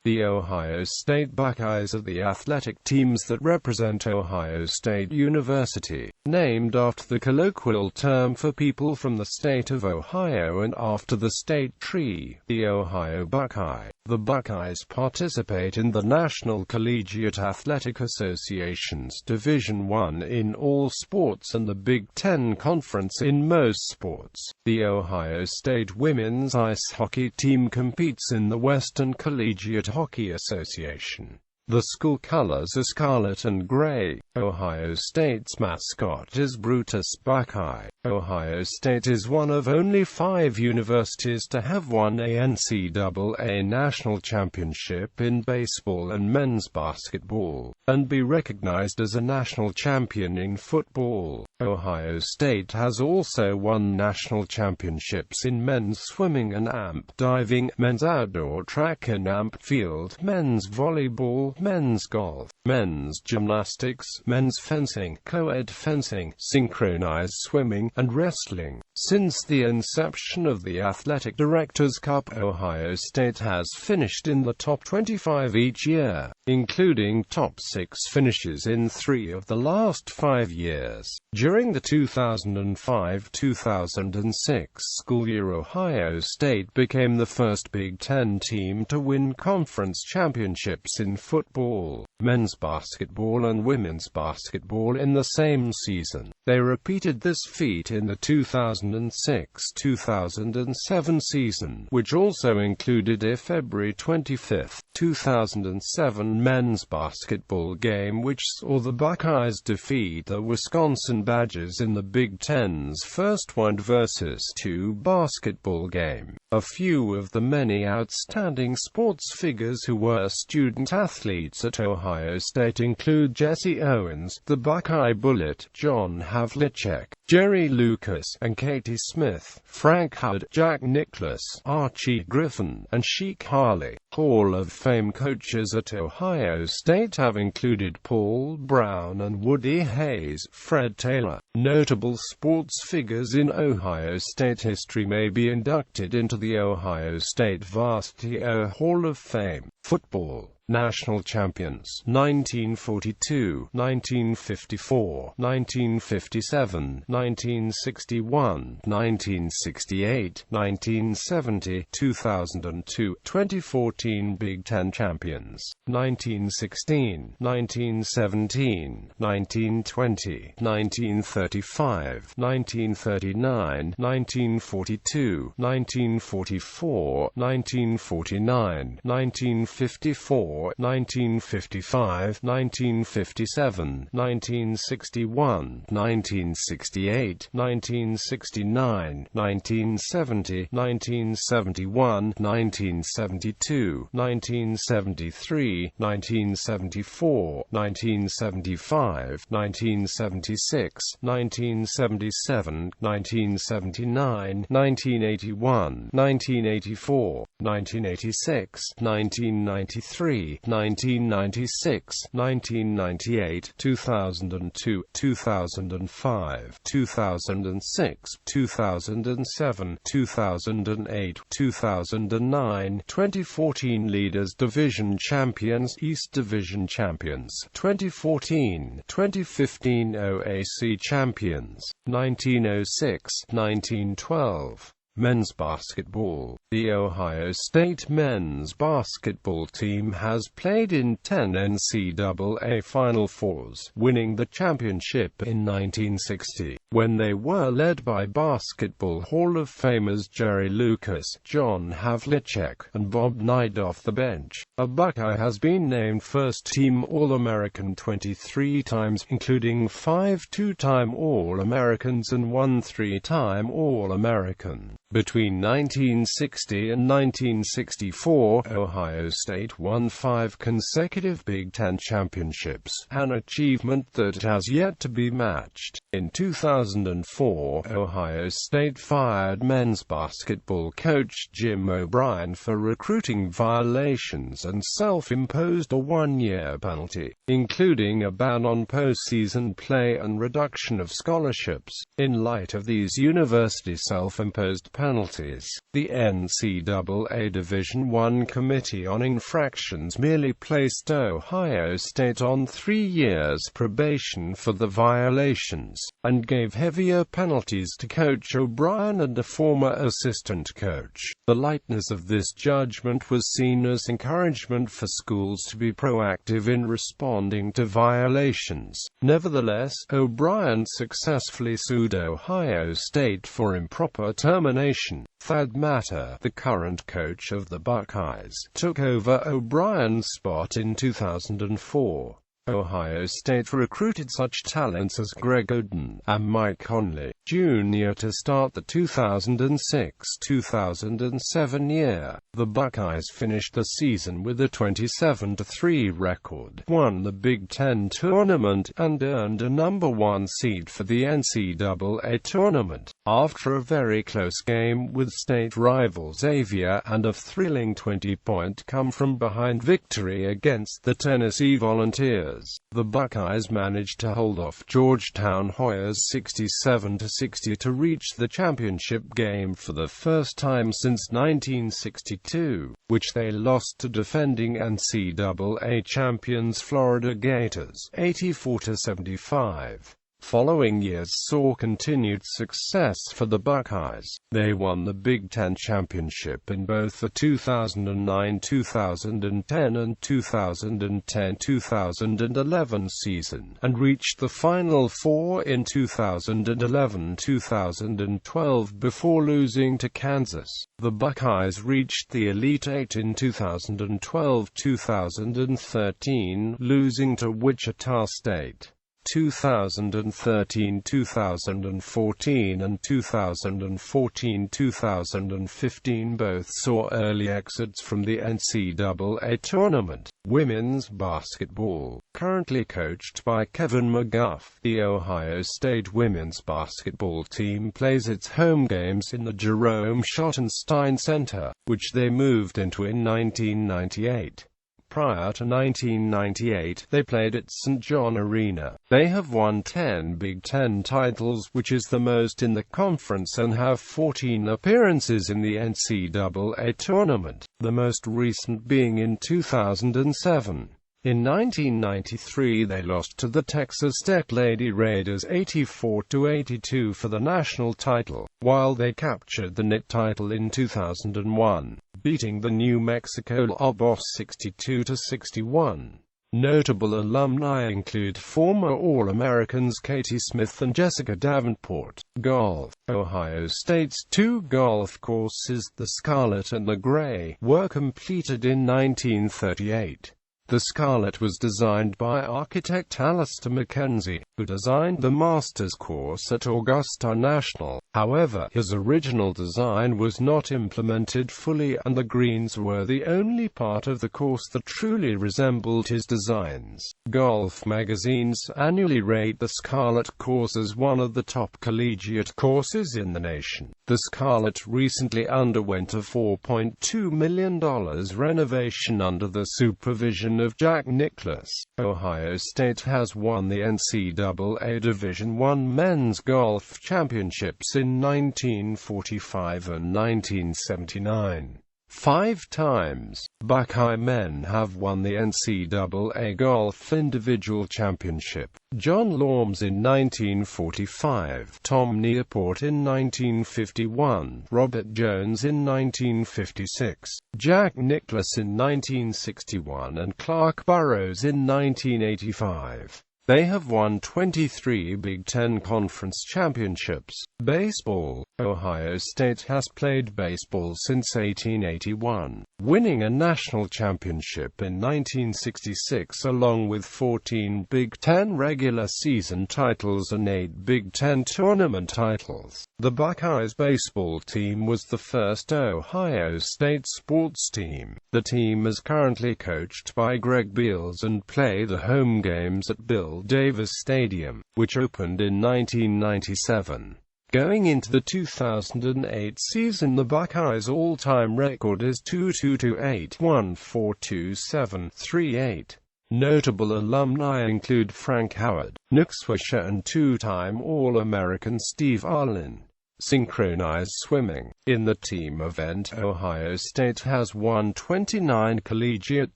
The Ohio State Buckeyes are the athletic teams that represent Ohio State University, named after the colloquial term for people from the state of Ohio and after the state tree, the Ohio Buckeye. The Buckeyes participate in the National Collegiate Athletic Association's Division I in all sports and the Big Ten Conference in most sports. The Ohio State women's ice hockey team competes in the Western Collegiate Hockey Association. The school colors are scarlet and gray. Ohio State's mascot is Brutus Buckeye. Ohio State is one of only 5 universities to have won a NCAA national championship in baseball and men's basketball, and be recognized as a national champion in football. Ohio State has also won national championships in men's swimming and amp diving, men's outdoor track and amp field, men's volleyball, men's golf, men's gymnastics, men's fencing, co-ed fencing, synchronized swimming, and wrestling. Since the inception of the Athletic Directors Cup, Ohio State has finished in the top 25 each year, including top 6 finishes in 3 of the last 5 years. During the 2005-2006 school year, Ohio State became the first Big Ten team to win conference championships in football, men's basketball and women's basketball in the same season. They repeated this feat in the 2006-2007 season, which also included a February 25, 2007 men's basketball game which saw the Buckeyes defeat the Wisconsin Badgers in the Big Ten's first 1-versus-2 basketball game. A few of the many outstanding sports figures who were student athletes at Ohio State include Jesse Owens, the Buckeye Bullet, John Havlicek, Jerry Lucas, and Katie Smith, Frank Howard, Jack Nicklaus, Archie Griffin, and Sheik Harley. Hall of Fame coaches at Ohio State have included Paul Brown and Woody Hayes. Fred Taylor. Notable sports figures in Ohio State history may be inducted into the Ohio State Varsity Hall of Fame. Football. National champions: 1942, 1954, 1957, 1961, 1968, 1970, 2002, 2014 Big Ten champions: 1916, 1917, 1920, 1935, 1939, 1942, 1944, 1949, 1954, 1955, 1957, 1961, 1968, 1969, 1970, 1971, 1972, 1973, 1974, 1975, 1976, 1977, 1979, 1981, 1984, 1986, 1993, 1996, 1998, 2002, 2005, 2006, 2007, 2008, 2009, 2014 Leaders Division Champions, East Division Champions, 2014, 2015 OAC Champions, 1906, 1912. Men's basketball. The Ohio State men's basketball team has played in 10 NCAA Final Fours, winning the championship in 1960, when they were led by Basketball Hall of Famers Jerry Lucas, John Havlicek, and Bob Knight off the bench. A Buckeye has been named first-team All-American 23 times, including 5 two-time All-Americans and 1 three-time All-American. Between 1960 and 1964, Ohio State won 5 consecutive Big Ten championships, an achievement that has yet to be matched. In 2000, 2004, Ohio State fired men's basketball coach Jim O'Brien for recruiting violations and self-imposed a one-year penalty, including a ban on postseason play and reduction of scholarships. In light of these university self-imposed penalties, the NCAA Division I Committee on Infractions merely placed Ohio State on 3 years probation for the violations, and gave heavier penalties to Coach O'Brien and a former assistant coach. The lightness of this judgment was seen as encouragement for schools to be proactive in responding to violations. Nevertheless, O'Brien successfully sued Ohio State for improper termination. Thad Matter, the current coach of the Buckeyes, took over O'Brien's spot in 2004. Ohio State recruited such talents as Greg Oden and Mike Conley, Jr. to start the 2006-2007 year. The Buckeyes finished the season with a 27-3 record, won the Big Ten tournament, and earned a number 1 seed for the NCAA tournament, after a very close game with state rivals Xavier and a thrilling 20-point come-from-behind victory against the Tennessee Volunteers. The Buckeyes managed to hold off Georgetown Hoyas 67-60 to reach the championship game for the first time since 1962, which they lost to defending NCAA champions Florida Gators 84-75. Following years saw continued success for the Buckeyes. They won the Big Ten championship in both the 2009-2010 and 2010-2011 season, and reached the Final Four in 2011-2012 before losing to Kansas. The Buckeyes reached the Elite Eight in 2012-2013, losing to Wichita State. 2013-2014 and 2014-2015 both saw early exits from the NCAA tournament. Women's basketball, currently coached by Kevin McGuff, the Ohio State women's basketball team plays its home games in the Jerome Schottenstein Center, which they moved into in 1998. Prior to 1998, they played at St. John Arena. They have won 10 Big Ten titles, which is the most in the conference, and have 14 appearances in the NCAA tournament, the most recent being in 2007. In 1993 they lost to the Texas Tech Lady Raiders 84-82 for the national title, while they captured the NIT title in 2001, beating the New Mexico Lobos 62-61. Notable alumni include former All-Americans Katie Smith and Jessica Davenport. Golf. Ohio State's 2 golf courses, the Scarlet and the Gray, were completed in 1938. The Scarlet was designed by architect Alistair Mackenzie, who designed the Masters course at Augusta National. However, his original design was not implemented fully, and the greens were the only part of the course that truly resembled his designs. Golf magazines annually rate the Scarlet course as one of the top collegiate courses in the nation. The Scarlet recently underwent a $4.2 million renovation under the supervision of Jack Nicklaus. Ohio State has won the NCAA Division I men's golf championships in 1945 and 1979. 5 times. Buckeye men have won the NCAA Golf Individual Championship. John Lorms in 1945, Tom Neoport in 1951, Robert Jones in 1956, Jack Nicklaus in 1961 and Clark Burroughs in 1985. They have won 23 Big Ten Conference championships. Baseball. Ohio State has played baseball since 1881, winning a national championship in 1966 along with 14 Big Ten regular season titles and 8 Big Ten tournament titles. The Buckeyes baseball team was the first Ohio State sports team. The team is currently coached by Greg Beals and play the home games at Bill Bill Davis Stadium, which opened in 1997. Going into the 2008 season, the Buckeyes' all-time record is 2228-1427-38. Notable alumni include Frank Howard, Nick Swisher, and two-time All-American Steve Arlen. Synchronized swimming. In the team event, Ohio State has won 29 collegiate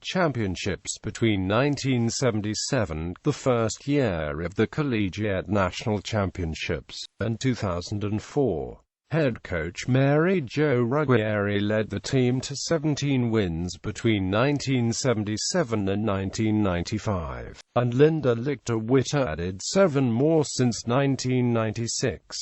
championships between 1977, the first year of the Collegiate National Championships, and 2004. Head coach Mary Jo Ruggieri led the team to 17 wins between 1977 and 1995, and Linda Lichter-Witter added 7 more since 1996.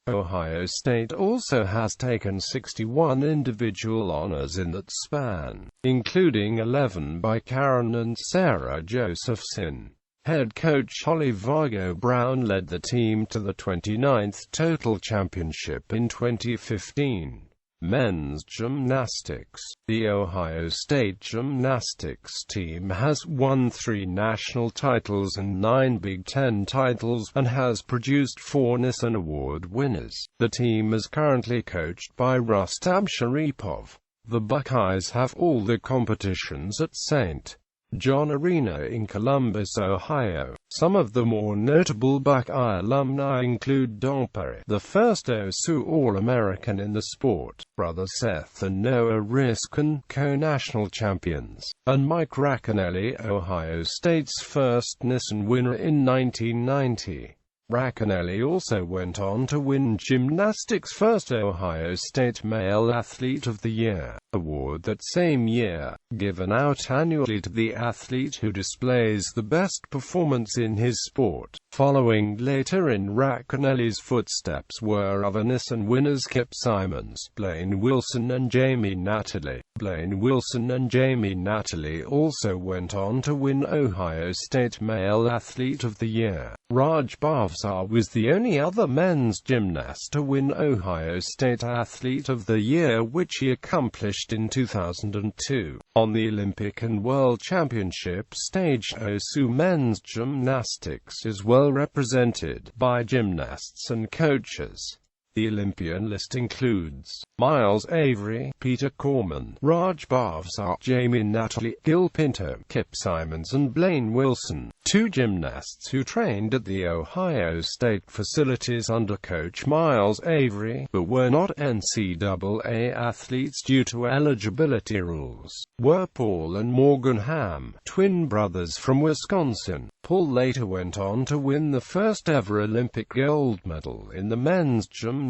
Ohio State also has taken 61 individual honors in that span, including 11 by Karen and Sarah Josephson. Head coach Holly Vargo Brown led the team to the 29th total championship in 2015. Men's gymnastics. The Ohio State gymnastics team has won 3 national titles and 9 Big Ten titles, and has produced 4 Nissen Award winners. The team is currently coached by Rustam Sharipov. The Buckeyes have all the competitions at St. John Arena in Columbus, Ohio. Some of the more notable Buckeye alumni include Don Perry, the first OSU All-American in the sport, brother Seth and Noah Riskin, co-national champions, and Mike Racanelli, Ohio State's first Nissen winner in 1990. Racanelli also went on to win gymnastics' first Ohio State Male Athlete of the Year award that same year, given out annually to the athlete who displays the best performance in his sport. Following later in Racanelli's footsteps were other Nissen winners Kip Simons, Blaine Wilson and Jamie Natali. Blaine Wilson and Jamie Natali also went on to win Ohio State Male Athlete of the Year. Raj Bhavsar was the only other men's gymnast to win Ohio State Athlete of the Year, which he accomplished in 2002. On the Olympic and World Championship stage, OSU men's gymnastics is well represented by gymnasts and coaches. The Olympian list includes Miles Avery, Peter Corman, Raj Bhavsar, Jamie Natali, Gil Pinto, Kip Simons and Blaine Wilson, 2 gymnasts who trained at the Ohio State facilities under coach Miles Avery, but were not NCAA athletes due to eligibility rules, were Paul and Morgan Hamm, twin brothers from Wisconsin. Paul later went on to win the first ever Olympic gold medal in the men's gymnastics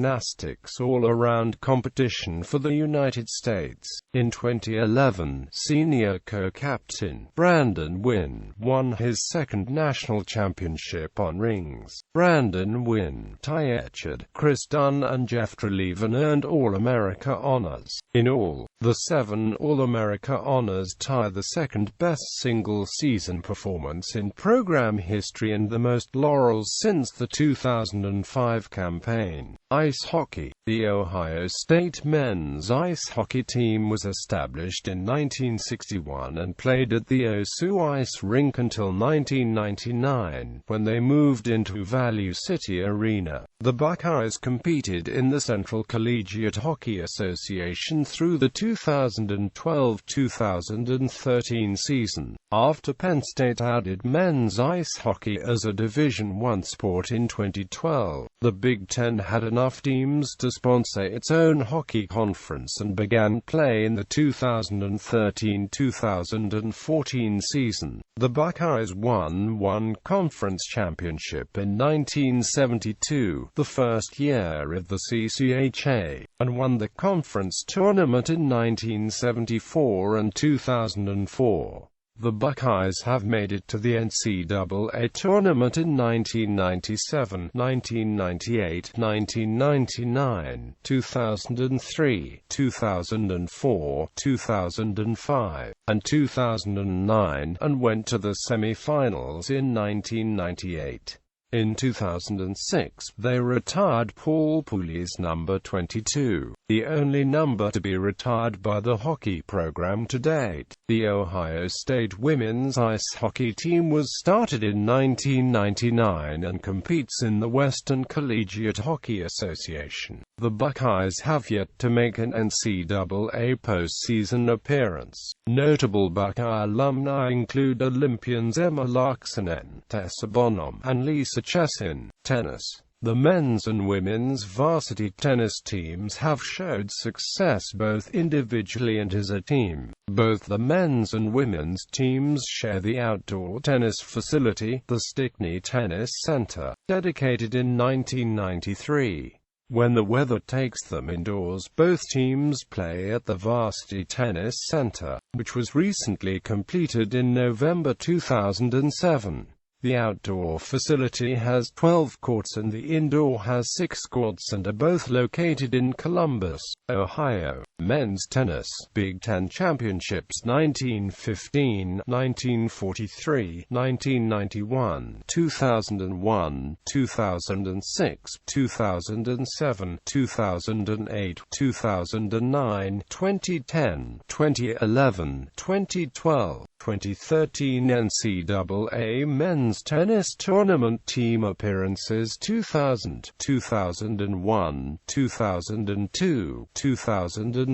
all-around competition for the United States. In 2011, senior co-captain Brandon Wynn won his second national championship on rings. Brandon Wynn, Ty Etchard, Chris Dunn and Jeff Treleaven earned All-America honors. In all, the 7 All-America honors tie the second-best single-season performance in program history and the most laurels since the 2005 campaign. Ice hockey. The Ohio State men's ice hockey team was established in 1961 and played at the OSU Ice Rink until 1999, when they moved into Value City Arena. The Buckeyes competed in the Central Collegiate Hockey Association through the 2012-2013 season, after Penn State added men's ice hockey as a Division I sport in 2012. The Big Ten had enough teams to sponsor its own hockey conference and began play in the 2013-2014 season. The Buckeyes won one conference championship in 1972, the first year of the CCHA, and won the conference tournament in 1974 and 2004. The Buckeyes have made it to the NCAA tournament in 1997, 1998, 1999, 2003, 2004, 2005, and 2009, and went to the semi-finals in 1998. In 2006, they retired Paul Pooley's number 22. the only number to be retired by the hockey program to date. The Ohio State women's ice hockey team was started in 1999 and competes in the Western Collegiate Hockey Association. The Buckeyes have yet to make an NCAA postseason appearance. Notable Buckeye alumni include Olympians Emma Laaksonen, Tessa Bonham, and Lisa Chessin. Tennis. The men's and women's varsity tennis teams have showed success both individually and as a team. Both the men's and women's teams share the outdoor tennis facility, the Stickney Tennis Center, dedicated in 1993. When the weather takes them indoors, both teams play at the Varsity Tennis Center, which was recently completed in November 2007. The outdoor facility has 12 courts and the indoor has 6 courts and are both located in Columbus, Ohio. Men's tennis, Big Ten Championships 1915, 1943, 1991, 2001, 2006, 2007, 2008, 2009, 2010, 2011, 2012, 2013 NCAA Men's Tennis Tournament Team Appearances 2000, 2001, 2002, 2003,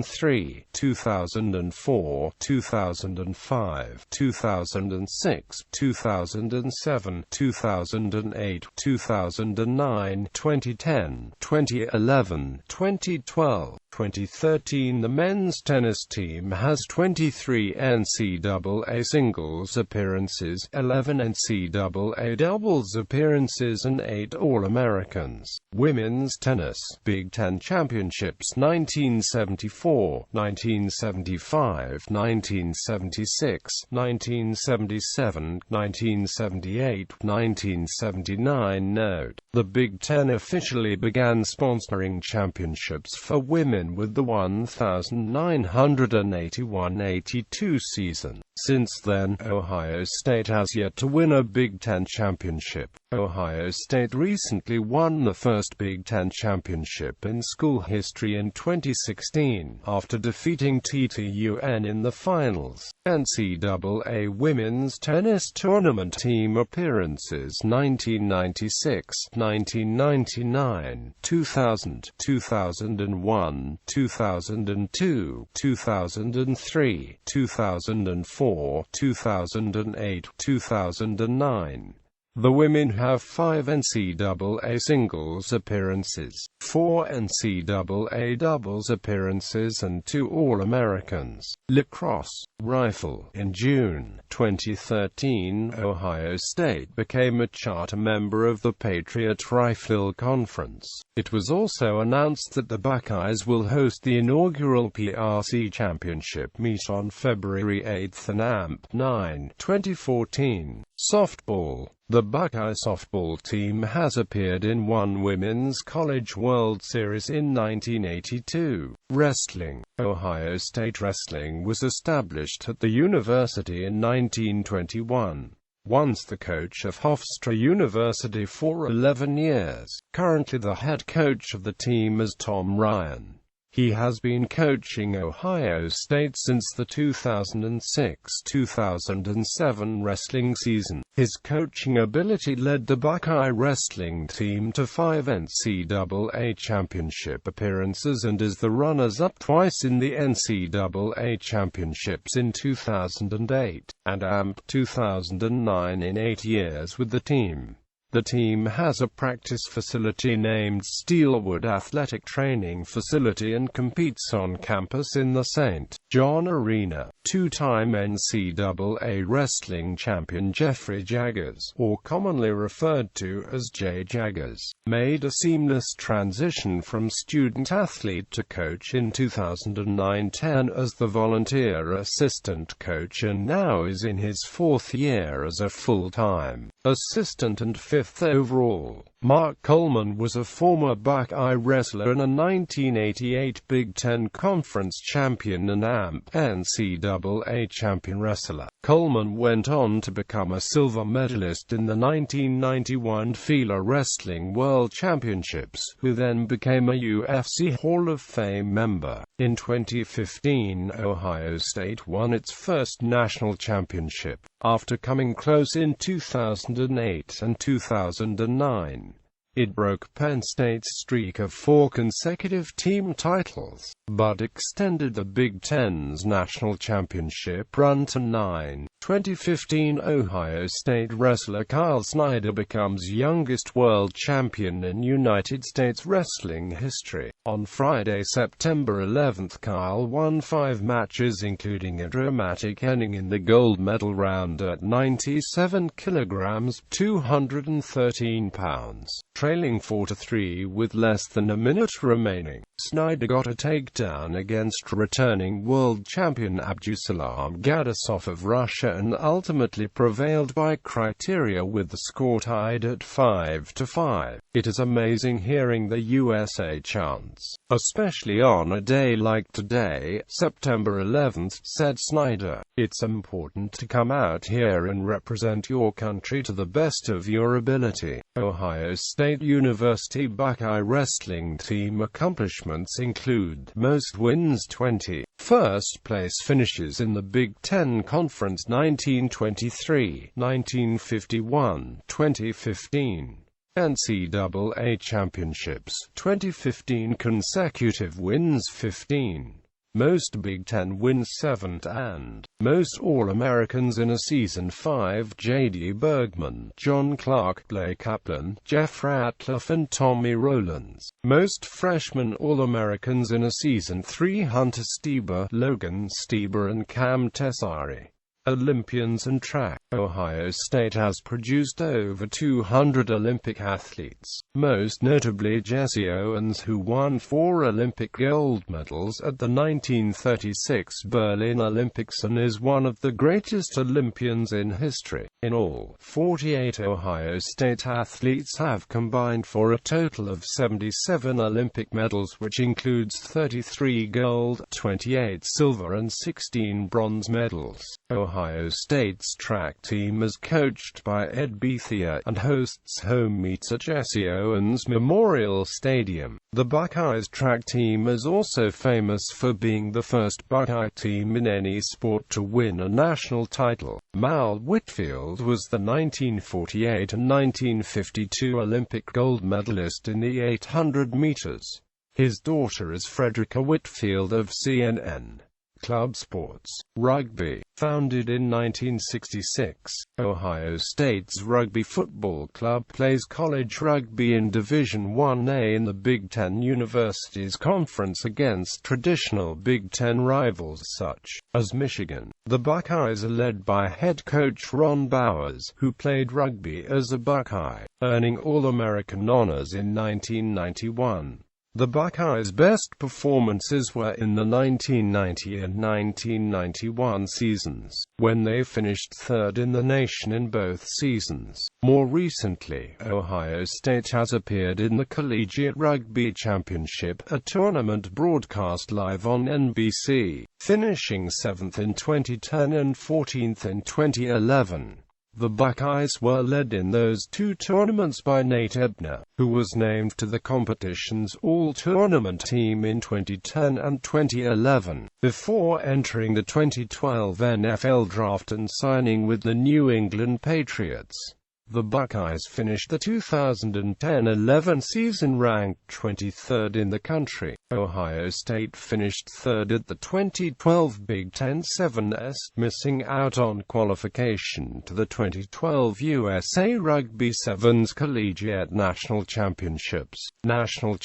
2004, 2005, 2006, 2007, 2008, 2009, 2010, 2011, 2012, 2013. The men's tennis team has 23 NCAA singles appearances, 11 NCAA doubles appearances and 8 All-Americans. Women's tennis, Big Ten Championships 1974, 1975, 1976, 1977, 1978, 1979. Note: the Big Ten officially began sponsoring championships for women with the 1981-82 season. Since then, Ohio State has yet to win a Big Ten championship. Ohio State recently won the first Big Ten championship in school history in 2016, after defeating TTUN in the finals. NCAA Women's Tennis Tournament Team Appearances 1996, 1999, 2000, 2001, 2002, 2003, 2004, 2008, 2009. The women have 5 NCAA singles appearances, 4 NCAA doubles appearances and 2 All-Americans. Lacrosse, rifle. In June 2013, Ohio State became a charter member of the Patriot Rifle Conference. It was also announced that the Buckeyes will host the inaugural PRC Championship meet on February 8 and AMP 9, 2014. Softball. The Buckeye softball team has appeared in one Women's College World Series in 1982. Wrestling. Ohio State Wrestling was established at the university in 1921. Once the coach of Hofstra University for 11 years. Currently the head coach of the team is Tom Ryan. He has been coaching Ohio State since the 2006-2007 wrestling season. His coaching ability led the Buckeye wrestling team to 5 NCAA championship appearances and is the runners-up twice in the NCAA championships in 2008, and AMP 2009 in 8 years with the team. The team has a practice facility named Steelwood Athletic Training Facility and competes on campus in the St. John Arena. Two-time NCAA wrestling champion Jeffrey Jaggers, or commonly referred to as Jay Jaggers, made a seamless transition from student-athlete to coach in 2009-10 as the volunteer assistant coach and now is in his 4th year as a full-time assistant and 5th overall. Mark Coleman was a former Buckeye wrestler and a 1988 Big Ten Conference champion and NCAA champion wrestler. Coleman went on to become a silver medalist in the 1991 FILA Wrestling World Championships, who then became a UFC Hall of Fame member. In 2015, Ohio State won its first national championship, after coming close in 2008 and 2009. It broke Penn State's streak of 4 consecutive team titles, but extended the Big Ten's national championship run to 9. 2015 Ohio State wrestler Kyle Snyder becomes youngest world champion in United States wrestling history. On Friday, September 11, Kyle won 5 matches including a dramatic ending in the gold medal round at 97 kilograms, 213 pounds. Trailing 4-3 with less than a minute remaining, Snyder got a takedown against returning world champion Abdusalam Gadasov of Russia and ultimately prevailed by criteria with the score tied at 5-5. It is amazing hearing the USA chants, especially on a day like today, September 11th, said Snyder. It's important to come out here and represent your country to the best of your ability. Ohio State University Buckeye wrestling team accomplishments include most wins 20, first place finishes in the Big Ten Conference 1923, 1951, 2015. NCAA Championships 2015 consecutive wins 15. Most Big Ten wins 7 and most All-Americans in a season 5 J.D. Bergman, John Clark, Blake Kaplan, Jeff Ratliff and Tommy Rowlands. Most freshman All-Americans in a season 3 Hunter Stieber, Logan Stieber and Cam Tessari. Olympians and track. Ohio State has produced over 200 Olympic athletes, most notably Jesse Owens, who won 4 Olympic gold medals at the 1936 Berlin Olympics and is one of the greatest Olympians in history. In all, 48 Ohio State athletes have combined for a total of 77 Olympic medals, which includes 33 gold, 28 silver and 16 bronze medals. Ohio State's track team is coached by Ed Bethia and hosts home meets at Jesse Owens Memorial Stadium. The Buckeyes track team is also famous for being the first Buckeye team in any sport to win a national title. Mal Whitfield was the 1948 and 1952 Olympic gold medalist in the 800 meters. His daughter is Frederica Whitfield of CNN. Club sports. Rugby. Founded in 1966, Ohio State's rugby football club plays college rugby in Division I-A in the Big Ten Universities Conference against traditional Big Ten rivals such as Michigan. The Buckeyes are led by head coach Ron Bowers, who played rugby as a Buckeye, earning All-American honors in 1991. The Buckeyes' best performances were in the 1990 and 1991 seasons, when they finished 3rd in the nation in both seasons. More recently, Ohio State has appeared in the Collegiate Rugby Championship, a tournament broadcast live on NBC, finishing 7th in 2010 and 14th in 2011. The Buckeyes were led in those 2 tournaments by Nate Ebner, who was named to the competition's all-tournament team in 2010 and 2011, before entering the 2012 NFL Draft and signing with the New England Patriots. The Buckeyes finished the 2010-11 season ranked 23rd in the country. Ohio State finished 3rd at the 2012 Big Ten 7s, missing out on qualification to the 2012 USA Rugby Sevens Collegiate National Championships. National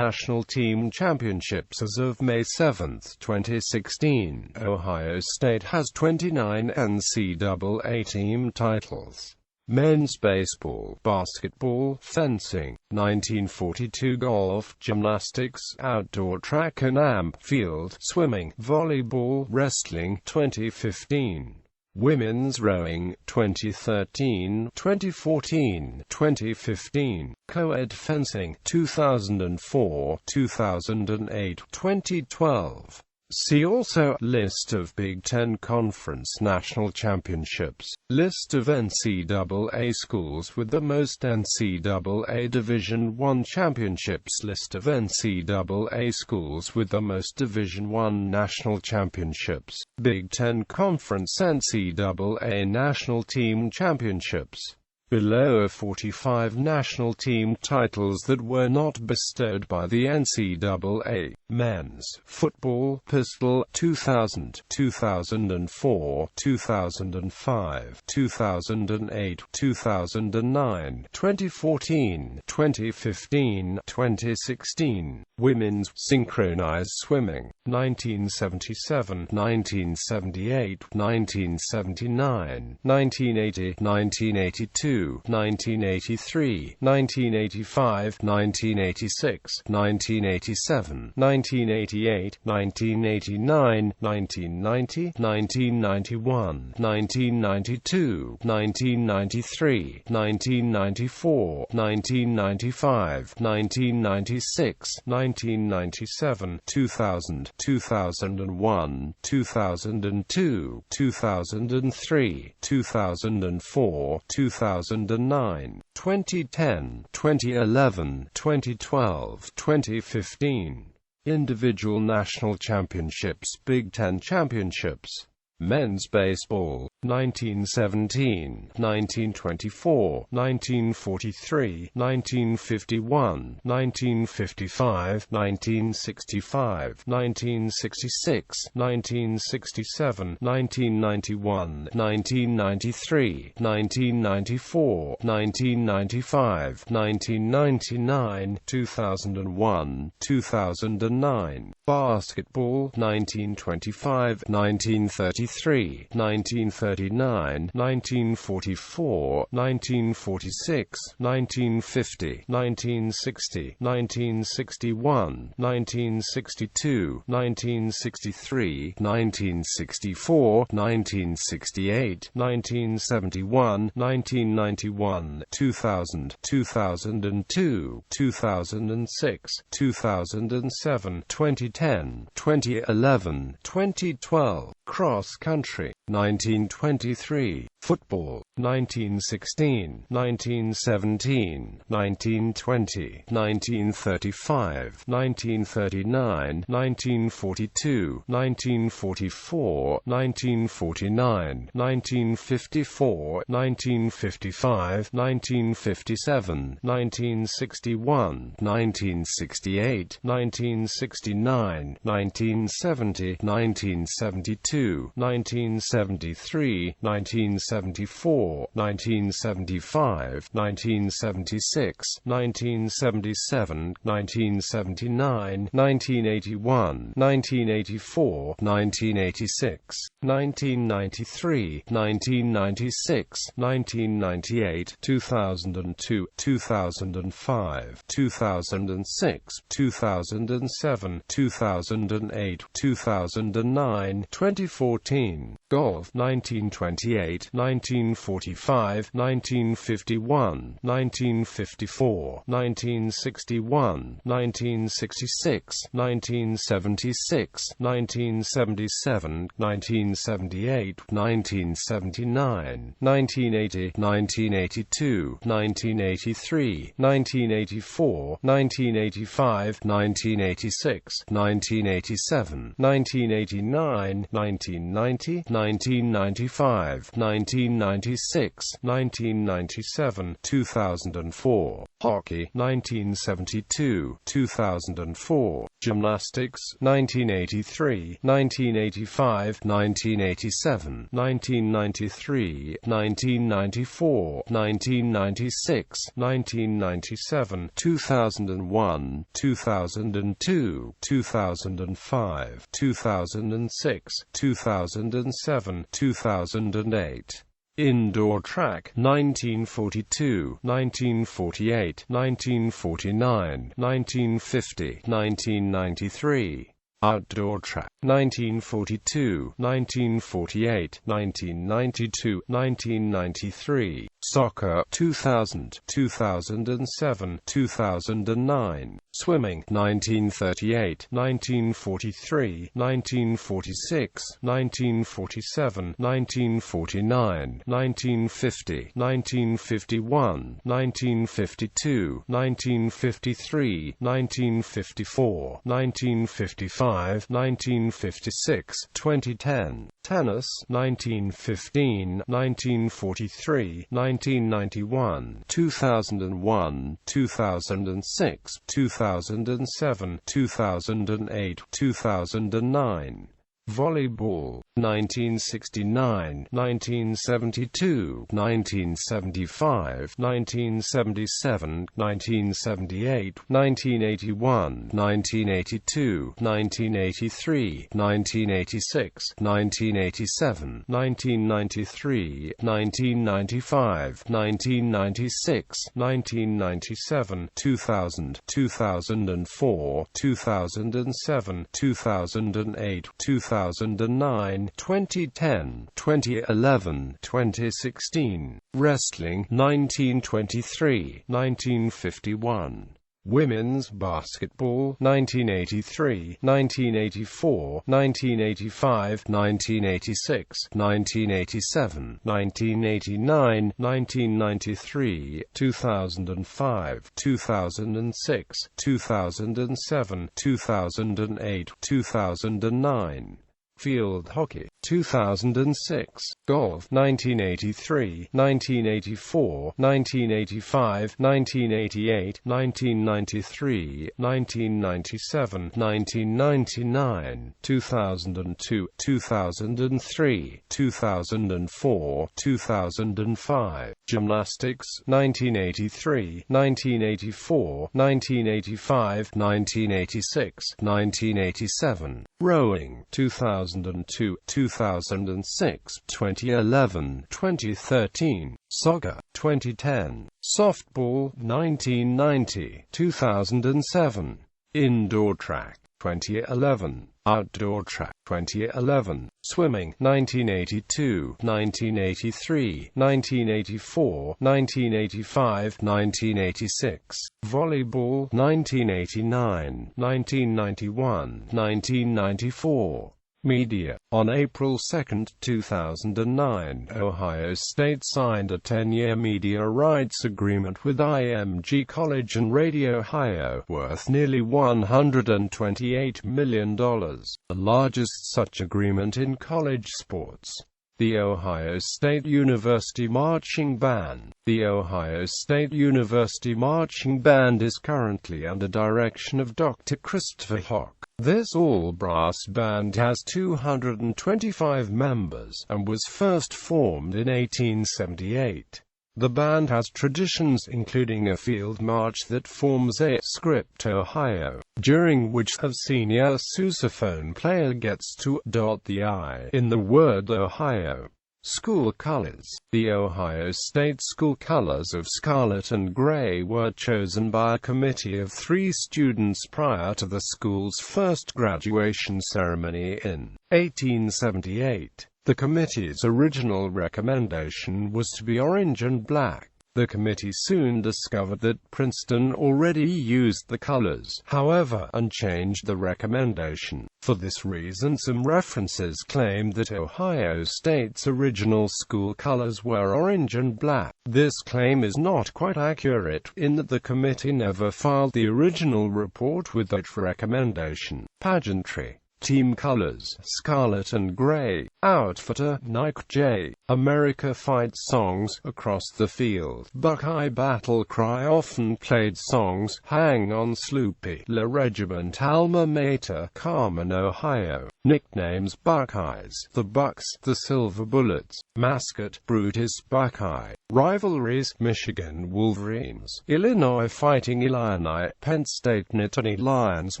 Team Championships. As of May 7, 2016, Ohio State has 29 NCAA team titles. Men's baseball, basketball, fencing, 1942 golf, gymnastics, outdoor track and field, swimming, volleyball, wrestling, 2015. Women's rowing, 2013, 2014, 2015. Co-ed fencing, 2004, 2008, 2012. See also, List of Big Ten Conference National Championships, List of NCAA schools with the most NCAA Division I championships, List of NCAA schools with the most Division I national championships, Big Ten Conference NCAA National Team Championships. Below are 45 national team titles that were not bestowed by the NCAA. Men's football, pistol, 2000, 2004, 2005, 2008, 2009, 2014, 2015, 2016. Women's synchronized swimming, 1977, 1978, 1979, 1980, 1982, 1983, 1985, 1986, 1987, 1988, 1989, 1990, 1991, 1992, 1993, 1994, 1995, 1996, 1997, 2000, 2001, 2002, 2003, 2004, 2009, 2010, 2011, 2012, 2015. Individual national championships, Big Ten championships. Men's baseball, 1917, 1924, 1943, 1951, 1955, 1965, 1966, 1967, 1991, 1993, 1994, 1995, 1999, 2001, 2009. Basketball, 1925, 1933, 1939, 1944, 1946, 1950, 1960, 1961, 1962, 1963, 1964, 1968, 1971, 1991, 2000, 2002, 2006, 2007, 2010, 2011, 2012. Cross country, 1923. Football, 1916, 1917, 1920, 1935, 1939, 1942, 1944, 1949, 1954, 1955, 1957, 1961, 1968, 1969, 1970, 1972, 1973, 1974, 1975, 1976, 1977, 1979, 1981, 1984, 1986, 1993, 1996, 1998, 2002, 2005, 2006, 2007, 2008, 2009, 2014. Golf, 1928, 1945, 1951, 1954, 1961, 1966, 1976, 1977, 1978, 1979, 1980, 1982, 1983, 1984, 1985, 1986, 1987, 1989, 1990, 1995, 1996, 1997, 2004. Hockey, 1972, 2004. Gymnastics, 1983, 1985, 1987, 1993, 1994, 1996, 1997, 2001, 2002, 2005, 2006, 2007, 2008. Indoor track, 1942, 1948, 1949, 1950, 1993. Outdoor track, 1942, 1948, 1992, 1993. Soccer, 2000, 2007, 2009. Swimming, 1938, 1943, 1946, 1947, 1949, 1950, 1951, 1952, 1953, 1954, 1955, 1956, 2010. Tennis, 1915, 1943, 1991, 2001, 2006, 2007, 2008, 2009. Volleyball, 1969, 1972, 1975, 1977, 1978, 1981, 1982, 1983, 1986, 1987, 1993, 1995, 1996, 1997, 2000, 2004, 2007, 2008, 2009, 2010, 2011, 2016. Wrestling, 1923, 1951. Women's basketball, 1983, 1984, 1985, 1986, 1987, 1989, 1993, 2005, 2006, 2007, 2008, 2009. Field hockey, 2006. Golf, 1983, 1984, 1985, 1988, 1993, 1997, 1999, 2002, 2003, 2004, 2005. Gymnastics, 1983, 1984, 1985, 1986, 1987. Rowing, 2002, 2006, 2011, 2013. Soccer, 2010. Softball, 1990, 2007. Indoor track, 2011. Outdoor track, 2011. Swimming, 1982, 1983, 1984, 1985, 1986. Volleyball, 1989, 1991, 1994. Media. On April 2, 2009, Ohio State signed a 10-year media rights agreement with IMG College and Radio Ohio, worth nearly $128 million, the largest such agreement in college sports. The Ohio State University Marching Band. The Ohio State University Marching Band is currently under direction of Dr. Christopher Hock. This all-brass band has 225 members, and was first formed in 1878. The band has traditions including a field march that forms a script Ohio, during which a senior sousaphone player gets to dot the I in the word Ohio. School colors. The Ohio State school colors of scarlet and gray were chosen by a committee of 3 students prior to the school's first graduation ceremony in 1878. The committee's original recommendation was to be orange and black. The committee soon discovered that Princeton already used the colors, however, and changed the recommendation. For this reason, some references claimed that Ohio State's original school colors were orange and black. This claim is not quite accurate, in that the committee never filed the original report with that recommendation. Pageantry. Team colors, scarlet and gray. Outfitter, Nike J. America fights songs, across the field. Buckeye battle cry often played songs, hang on Sloopy. La Regiment alma mater, Carmen, Ohio. Nicknames Buckeyes, the Bucks, the Silver Bullets. Mascot, Brutus Buckeye. Rivalries, Michigan Wolverines, Illinois Fighting Illini, Penn State Nittany Lions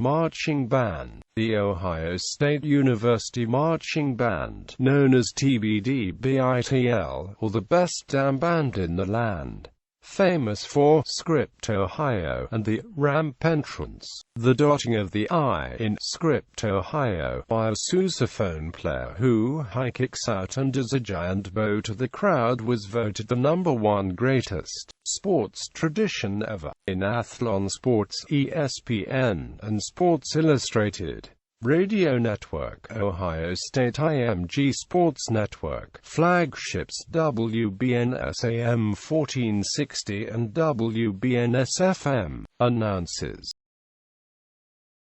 Marching Band. The Ohio State University Marching Band, known as TBD-BITL, or the best damn band in the land. famous for Script Ohio and the ramp entrance. The dotting of the I in Script Ohio by a sousaphone player who high kicks out and does a giant bow to the crowd was voted the #1 greatest sports tradition ever. In Athlon Sports, ESPN, and Sports Illustrated. Radio Network, Ohio State IMG Sports Network, flagships WBNS AM 1460 and WBNS FM, announces